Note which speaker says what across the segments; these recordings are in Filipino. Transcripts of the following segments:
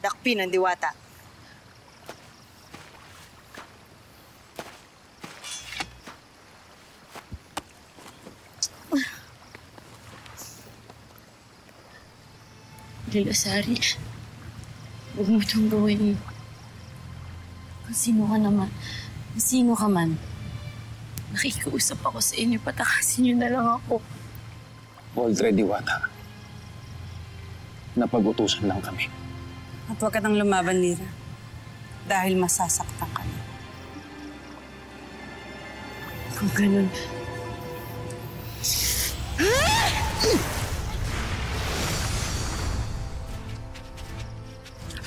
Speaker 1: dakpin ang diwata.
Speaker 2: Lilasari, huwag mo itong gawin. Kung sino ka naman, kung sino ka man, nakikiusap ako sa inyo, patakasin niyo na lang ako.
Speaker 3: Boldre, Diwata. Napag-utusan lang kami.
Speaker 1: At huwag ka nang lumaban, Lira. Dahil masasaktan ka na.
Speaker 2: Kung ganun...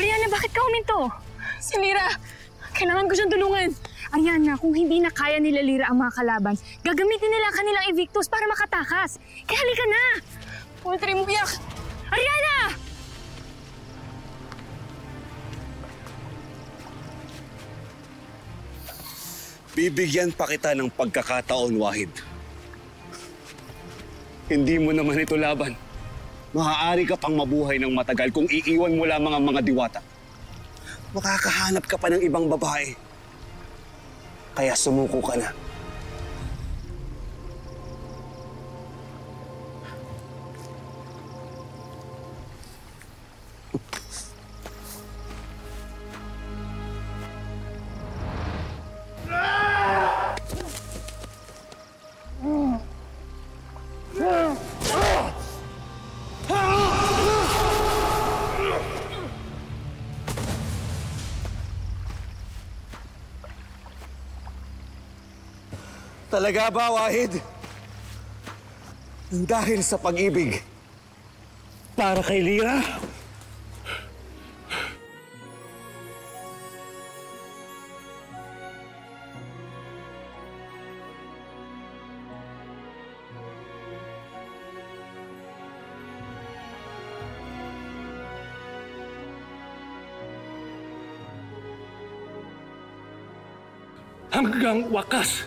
Speaker 4: Ariana, bakit ka huminto? Si Lira, kailangan ko siyang tulungan. Ariana, kung hindi na kaya nila Lira ang mga kalaban, gagamitin nila ang kanilang Evictus para makatakas. Kaya halika na! Poultry mo biyak! Ariana!
Speaker 5: Bibigyan pa kita ng pagkakataon, Wahid. Hindi mo naman ito laban. Maaari ka pang mabuhay ng matagal kung iiwan mo lamang ang mga diwata. Makakahanap ka pa ng ibang babae. Kaya sumuko ka na. Talaga ba, Wahid? Dahil sa pag-ibig para kay Lira?
Speaker 6: Hanggang wakas,